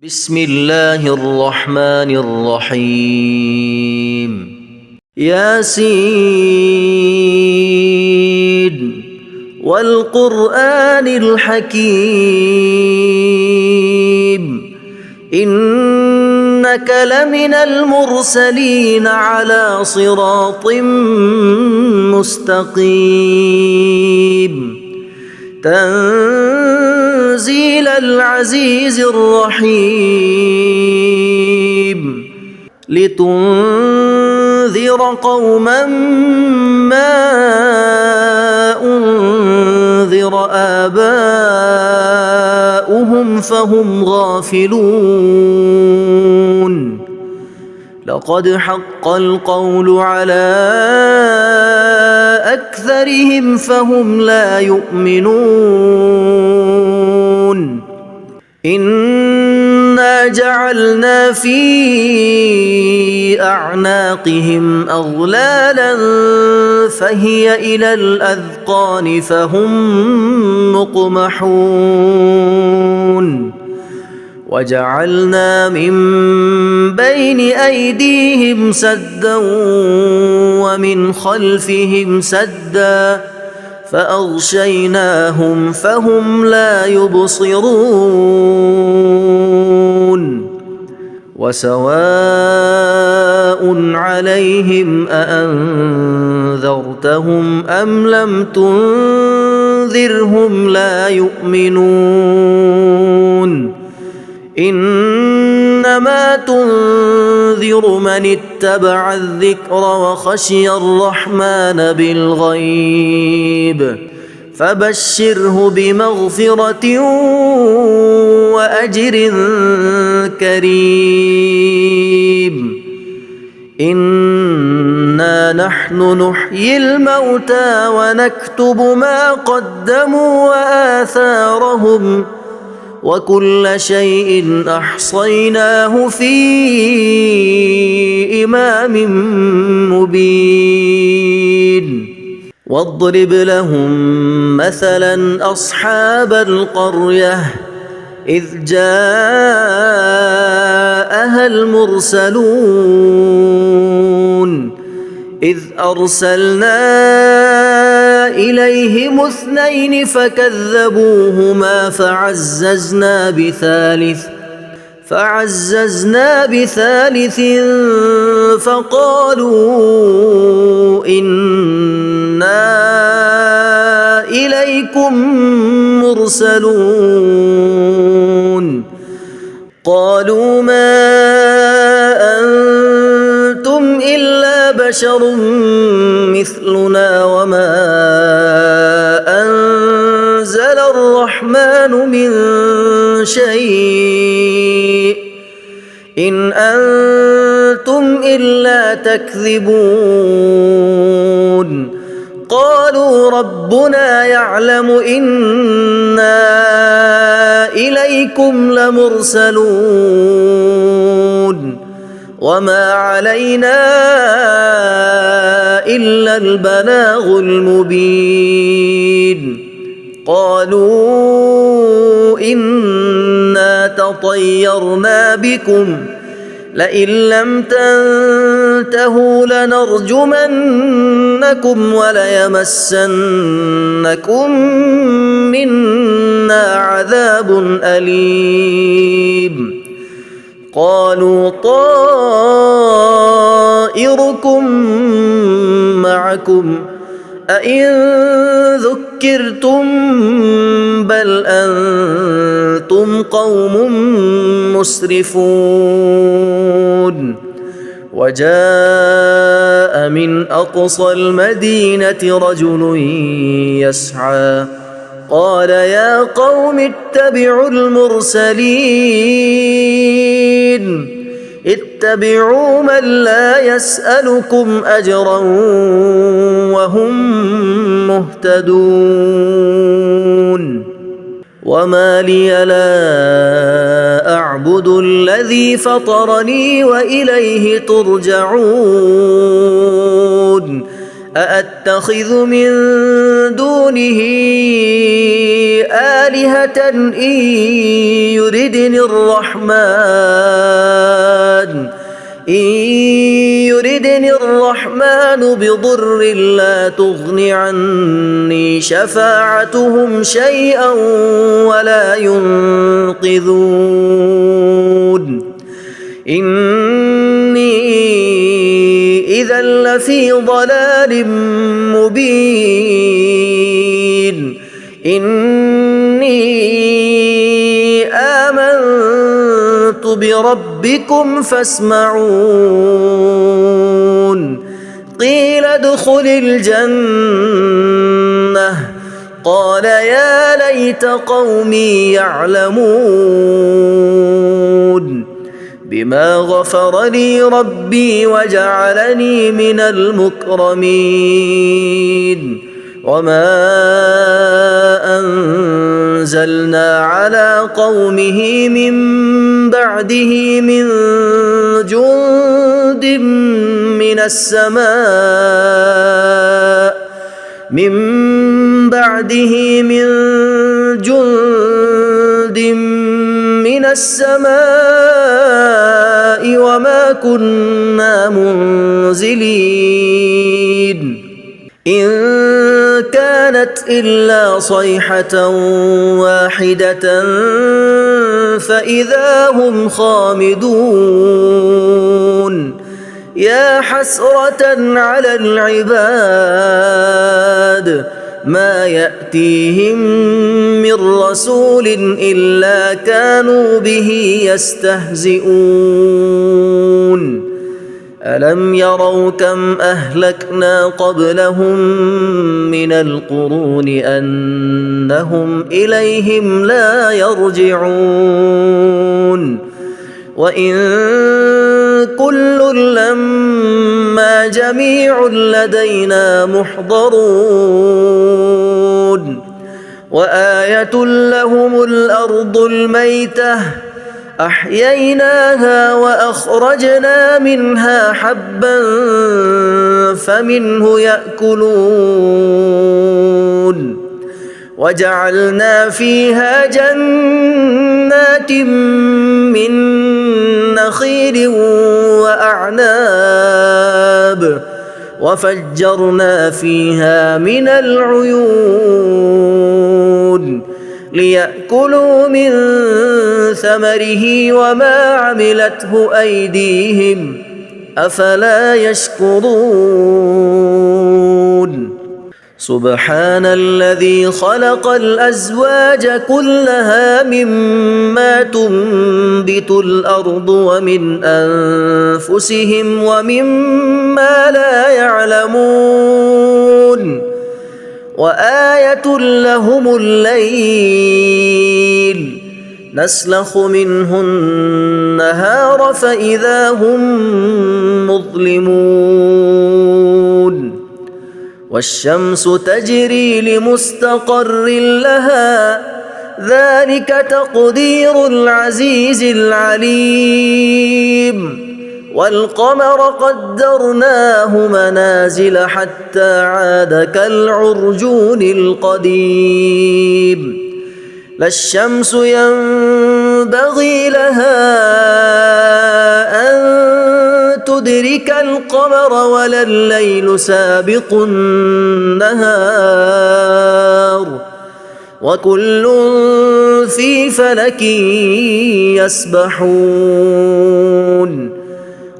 بسم الله الرحمن الرحيم ياسين والقرآن الحكيم إنك لمن المرسلين على صراط مستقيم تنزيل العزيز الرحيم لتنذر قوما ما أنذر آباؤهم فهم غافلون لقد حق القول على أكثرهم فهم لا يؤمنون إنا جعلنا في أعناقهم أغلالا فهي إلى الأذقان فهم مقمحون وجعلنا من بين أيديهم سدا ومن خلفهم سدا فأغشيناهم فهم لا يبصرون وسواء عليهم أأنذرتهم أم لم تنذرهم لا يؤمنون إنما تنذر من اتبع الذكر وخشي الرحمن بالغيب فبشره بمغفرة وأجر كريم إنا نحن نحيي الموتى ونكتب ما قدموا وآثارهم وكل شيء أحصيناه في إمام مبين واضرب لهم مثلا أصحاب القرية إذ جاءها المرسلون إذ أرسلنا إليهم اثنين فكذبوهما فعززنا بثالث فقالوا إنا إليكم مرسلون قالوا ما أنتم إلا بشر مثلنا وما أنزل الرحمن من شيء إن أنتم إلا تكذبون قالوا ربنا يعلم إنا إليكم لمرسلون وما علينا إلا البلاغ المبين قالوا إنا تطيرنا بكم لئن لم تنتهوا لنرجمنكم وليمسنكم منا عذاب أليم قالوا طائركم معكم أئن ذكرتم بل أنتم قوم مسرفون وجاء من أقصى المدينة رجل يسعى قال يا قوم اتبعوا المرسلين اتبعوا من لا يسألكم أجرا وهم مهتدون وما لي لا أعبد الذي فطرني وإليه ترجعون أأتخذ من دونه آلهة إن يردني الرحمن بضر لا تغن عني شفاعتهم شيئا ولا ينقذون إني إذا لفي ضلال مبين إني آمنت بربكم فاسمعون قيل ادخل الجنة قال يا ليت قومي يعلمون بما غفر لي ربي وجعلني من المكرمين وما أنزلنا على قومه من بعده من جند من السماء وما كنا منزلين إن كانت إلا صيحة واحدة فإذا هم خامدون يا حسرة على العباد ما يأتيهم من رسول إلا كانوا به يستهزئون ألم يروا كم أهلكنا قبلهم من القرون أنهم إليهم لا يرجعون وإن كل لما جميع لدينا محضرون وآية لهم الأرض الميتة أحييناها وأخرجنا منها حبا فمنه يأكلون وجعلنا فيها جنات من نخيل وأعناب وفجرنا فيها من العيون ليأكلوا من ثمره وما عملته أيديهم أفلا يشكرون سبحان الذي خلق الأزواج كلها مما تنبت الأرض ومن أنفسهم ومما لا يعلمون وآية لهم الليل نسلخ منه النهار فإذا هم مظلمون والشمس تجري لمستقر لها ذلك تقدير العزيز العليم والقمر قدرناه منازل حتى عاد كالعرجون القديم لا الشمس ينبغي لها أن تدرك القمر ولا الليل سابق النهار وكل في فلك يسبحون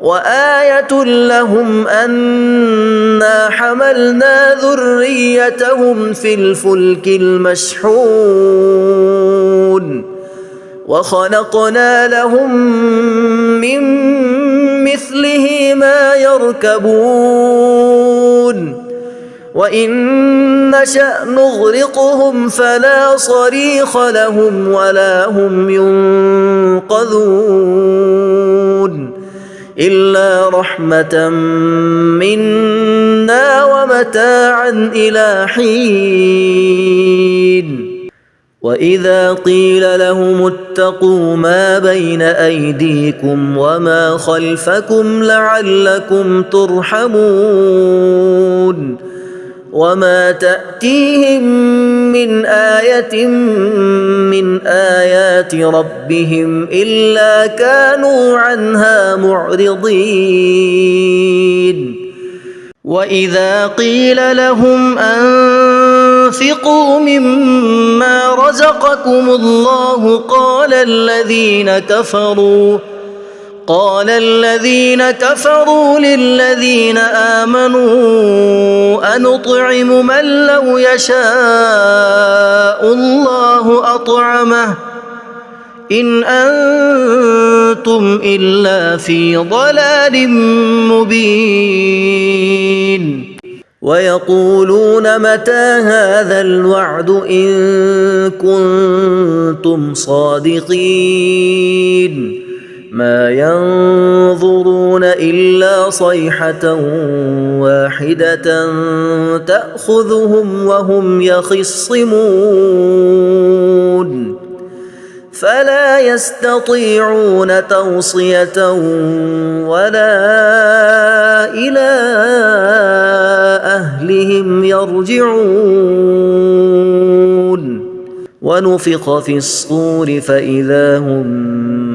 وآية لهم أنا حملنا ذريتهم في الفلك المشحون وخلقنا لهم من مثله ما يركبون وإن نشأ نغرقهم فلا صريخ لهم ولا هم ينقذون إلا رحمة منا ومتاعا إلى حين وإذا قيل لهم اتقوا ما بين أيديكم وما خلفكم لعلكم ترحمون وما تأتيهم من آية من آيات ربهم إلا كانوا عنها معرضين وإذا قيل لهم أنفقوا مما رزقكم الله قال الذين كفروا للذين آمنوا أنطعم من لو يشاء الله أطعمه إن أنتم إلا في ضلال مبين ويقولون متى هذا الوعد إن كنتم صادقين ما ينظرون إلا صيحة واحدة تأخذهم وهم يخصمون فلا يستطيعون توصية ولا إلى أهلهم يرجعون ونفخ في الصور فإذا هم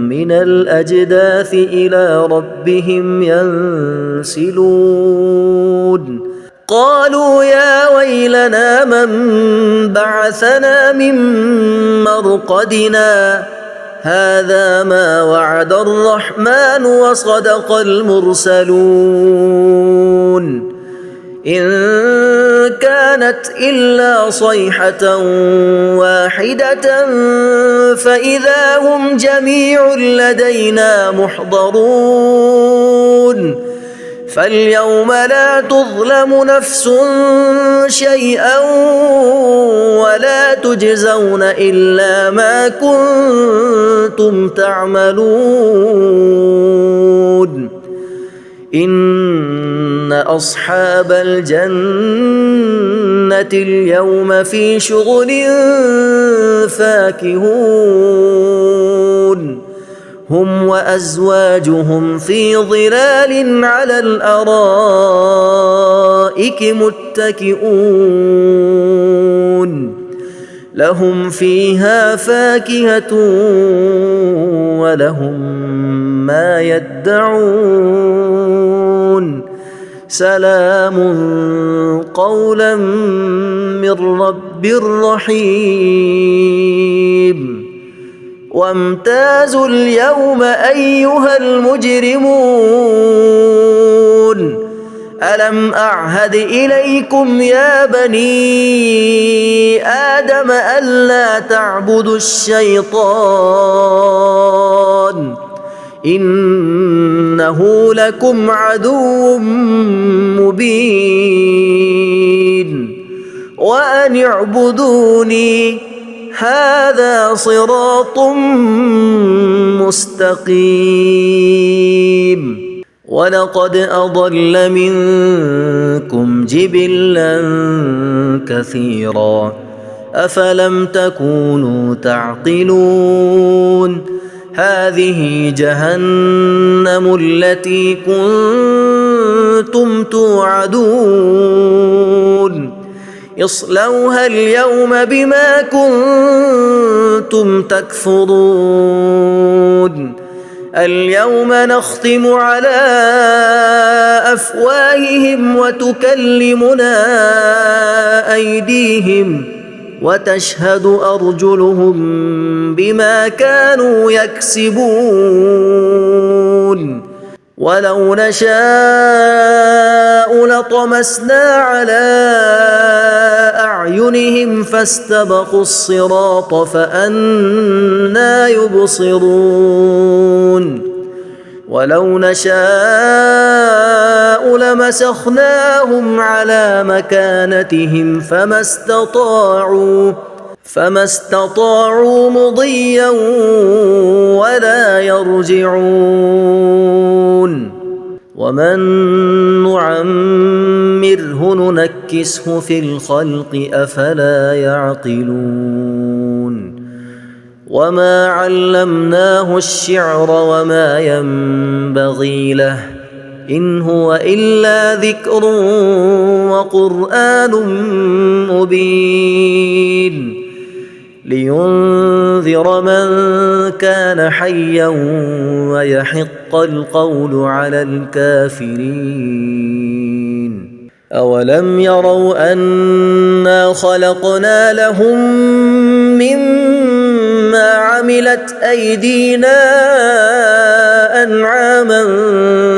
من الأجداث إلى ربهم ينسلون قالوا يا ويلنا من بعثنا من مرقدنا هذا ما وعد الرحمن وصدق المرسلون إن كانت إلا صيحة واحدة فإذا هم جميع لدينا محضرون فاليوم لا تظلم نفس شيئا ولا تجزون إلا ما كنتم تعملون إن أصحاب الجنة اليوم في شغل فاكهون هم وأزواجهم في ظلال على الأرائك متكئون لهم فيها فاكهة ولهم ما يدعون سلام قولا من رب رحيم وامتازوا اليوم أيها المجرمون ألم أعهد إليكم يا بني آدم ألا تعبدوا الشيطان إنه لكم عدو مبين وأن اعبدوني هذا صراط مستقيم ولقد أضل منكم جبلا كثيرا أفلم تكونوا تعقلون هذه جهنم التي كنتم توعدون اصلوها اليوم بما كنتم تكفرون اليوم نختم على أفواههم وتكلمنا أيديهم وتشهد أرجلهم بما كانوا يكسبون ولو نشاء لطمسنا على أعينهم فاستبقوا الصراط فأنى يبصرون ولو نشاء لمسخناهم على مكانتهم فما استطاعوا مضيا ولا يرجعون ومن نعمره ننكسه في الخلق أفلا يعقلون وما علمناه الشعر وما ينبغي له إن هو إلا ذكر وقرآن مبين لينذر من كان حيا ويحق القول على الكافرين أولم يروا أنا خلقنا لهم مما عملت أيدينا أنعاما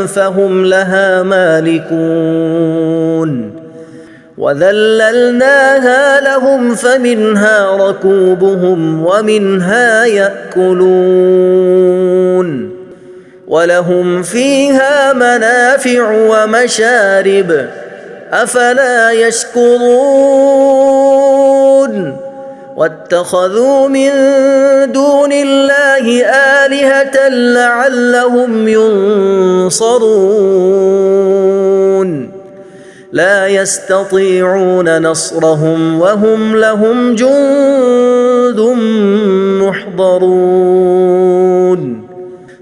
فهم لها مالكون وذللناها لهم فمنها ركوبهم ومنها يأكلون ولهم فيها منافع ومشارب أفلا يشكرون واتخذوا من دون الله آلهة لعلهم ينصرون لا يستطيعون نصرهم وهم لهم جند محضرون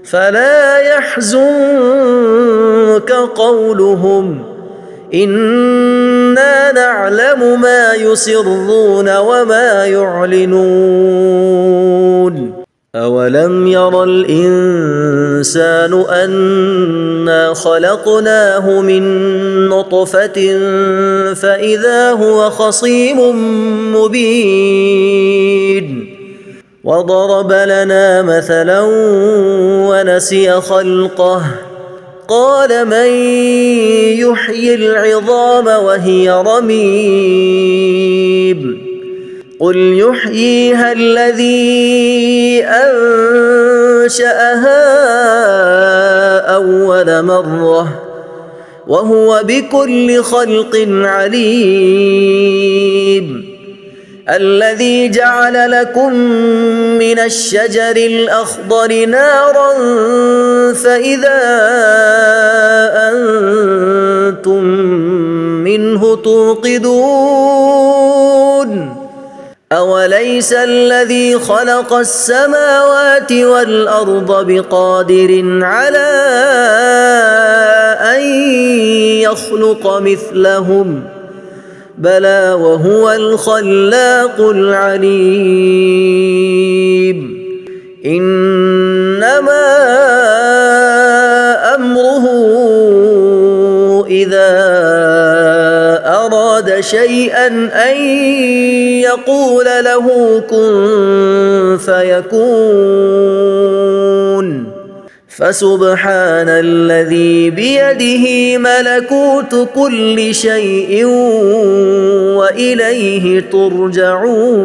فلا يحزنك قولهم إنا نعلم ما يسرون وما يعلنون أولم ير الإنسان أنا خلقناه من نطفة فإذا هو خصيم مبين وضرب لنا مثلا ونسي خلقه قال من يحيي العظام وهي رميم قل يحييها الذي أنشأها أول مرة وهو بكل خلق عليم الذي جعل لكم من الشجر الأخضر نارا فإذا أنتم منه توقدون أوليس الذي خلق السماوات والأرض بقادر على أن يخلق مثلهم بلى وهو الخلاق العليم إنما أمره إذا أراد شيئا أن يقول له كن فيكون فسبحان الذي بيده ملكوت كل شيء وإليه ترجعون